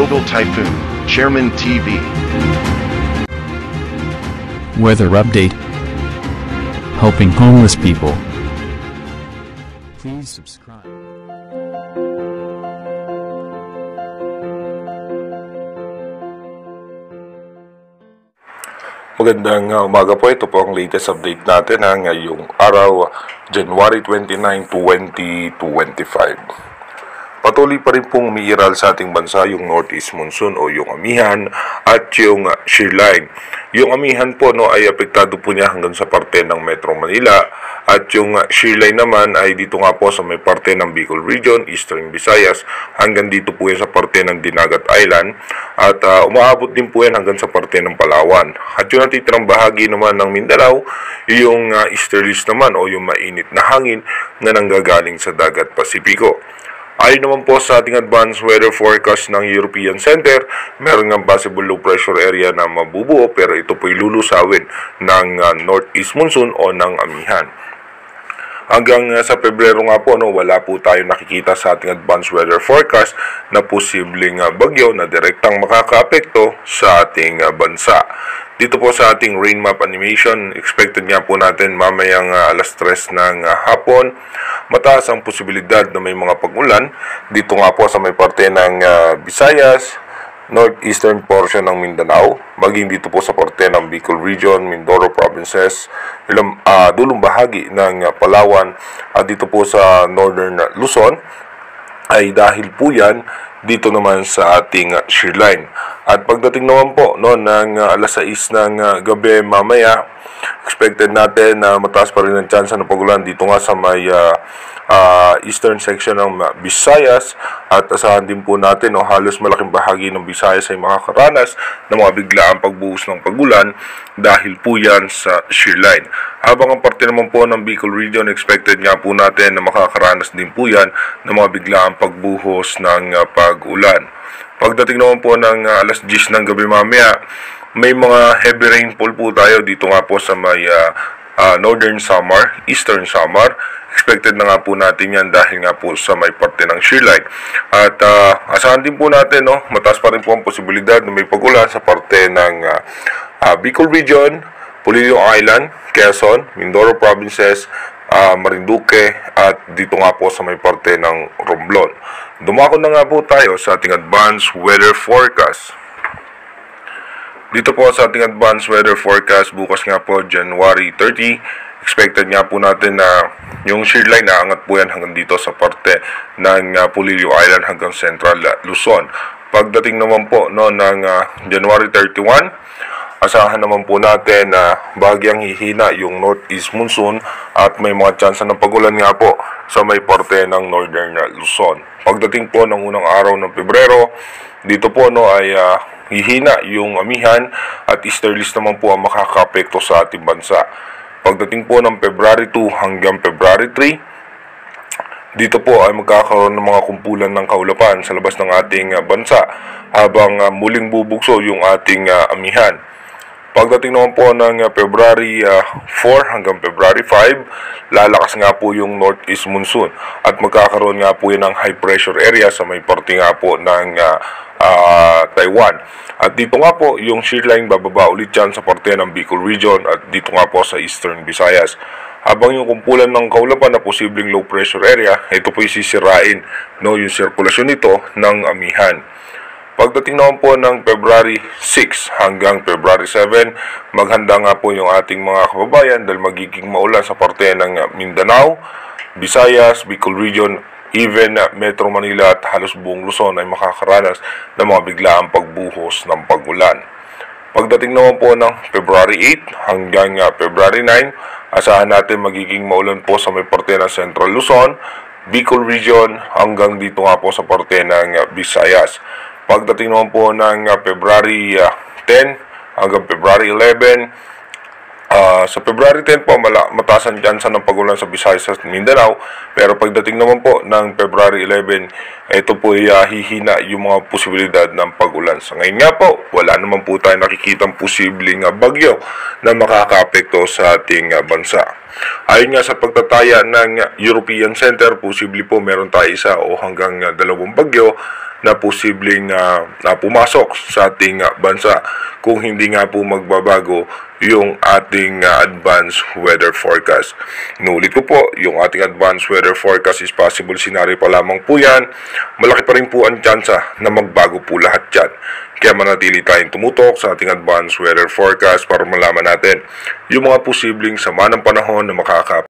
Global Typhoon, Chairman TV. Weather update. Helping homeless people. Please subscribe. Magandang umaga po. Ito po ang latest update natin ngayong araw, January 29, 2025. Patuloy pa rin pong umiiral sa ating bansa yung northeast monsoon o yung amihan at yung shear line. Yung amihan po ay apektado po niya hanggang sa parte ng Metro Manila at yung shear line naman ay dito nga po sa may parte ng Bicol Region, Eastern Visayas, hanggang dito po yan sa parte ng Dinagat Island at umaabot din po yan hanggang sa parte ng Palawan. At yung natitirang bahagi naman ng Mindanao, yung easterlies naman o yung mainit na hangin na nanggagaling sa Dagat Pasipiko. Ayon naman po sa ating advanced weather forecast ng European Center, meron ng possible low pressure area na mabubuo pero ito po'y lulusawin ng northeast monsoon o ng amihan. Hanggang sa Pebrero nga po, wala po tayo nakikita sa ating advanced weather forecast na posibleng bagyo na direktang makakaapekto sa ating bansa. Dito po sa ating rain map animation, expected nga po natin mamayang alas 3 ng hapon. Mataas ang posibilidad na may mga pag-ulan dito nga po sa may parte ng Visayas, northeastern portion ng Mindanao, maging dito po sa parte ng Bicol Region, Mindoro Provinces, dulong bahagi ng Palawan, at dito po sa northern Luzon, ay dahil po yan dito naman sa ating shear line. At pagdating naman po ng alas 6 ng gabi mamaya, expected natin na mataas pa rin ang chance ng pag-ulan dito nga sa may eastern section ng Visayas, at asahan din po natin halos malaking bahagi ng Visayas ay makakaranas ng mga biglaang pagbuhos ng pag-ulan dahil po yan sa shear line. Habang ang parte naman po ng Bicol Region, expected nga po natin na makakaranas din po yan ng mga biglaang pagbuhos ng pag-ulan. Pagdating naman po ng alas 10 ng gabi mamaya, may mga heavy rainfall po tayo dito nga po sa may northern Samar, eastern Samar. Expected na nga po natin yan dahil nga po sa may parte ng shear line. At asahan din po natin, mataas pa rin po ang posibilidad na may pag-ulan sa parte ng Bicol Region, Polillo Island, Quezon, Mindoro Provinces, Marinduque, at dito nga po sa may parte ng Romblon. Dumako na nga po tayo sa ating advanced weather forecast. Dito po sa ating advanced weather forecast, bukas nga po January 30, expected nga po natin na yung shear line naangat po yan hanggang dito sa parte ng Polillo Island hanggang Central Luzon. Pagdating naman po ng January 31, asahan naman po natin na bahagyang hihina yung northeast monsoon at may mga chance ng pag-ulan nga po sa may parte ng northern Luzon. Pagdating po ng unang araw ng Pebrero, dito po ay hihina yung amihan at easterlies naman po ang makakaapekto sa ating bansa. Pagdating po ng February 2 hanggang February 3, dito po ay magkakaroon ng mga kumpulan ng kaulapan sa labas ng ating bansa habang muling bubugso yung ating amihan. Pagdating naman po ng February 4 hanggang February 5, lalakas nga po yung northeast monsoon at magkakaroon nga po yun ng high pressure area sa may parte nga po ng Taiwan. At dito nga po yung shear line bababa ulit yan sa parte ng Bicol Region at dito nga po sa Eastern Visayas. Habang yung kumpulan ng kaulapan na posibleng low pressure area, ito po sisirain yung sirkulasyon nito ng amihan. Pagdating naman po ng February 6 hanggang February 7, maghanda nga po yung ating mga kababayan dahil magiging maulan sa parte ng Mindanao, Visayas, Bicol Region, even Metro Manila at halos buong Luzon ay makakaranas ng mga biglaang pagbuhos ng pag-ulan. Pagdating naman po ng February 8 hanggang February 9, asahan natin magiging maulan po sa may parte ng Central Luzon, Bicol Region hanggang dito nga po sa parte ng Visayas. Pagdating naman po ng February 10 hanggang February 11, sa February 10 po, mataas ang tsansa ng pag-ulan sa Visayas at Mindanao. Pero pagdating naman po ng February 11, ito po ay hihina yung mga posibilidad ng pag-ulan. Sa ngayon nga po, wala naman po tayo nakikitang posibleng bagyo na makakaapekto sa ating bansa. Ayon nga sa pagtataya ng European Center, posible po meron tayo isa o hanggang 2 bagyo na posibleng pumasok sa ating bansa kung hindi nga po magbabago yung ating advanced weather forecast. Inuulit ko po, yung ating advanced weather forecast is possible scenario pa lamang po yan. Malaki pa rin po ang tsansa na magbago po lahat yan. Kaya manatili tayong tumutok sa ating advanced weather forecast para malaman natin yung mga posibleng sama ng panahon na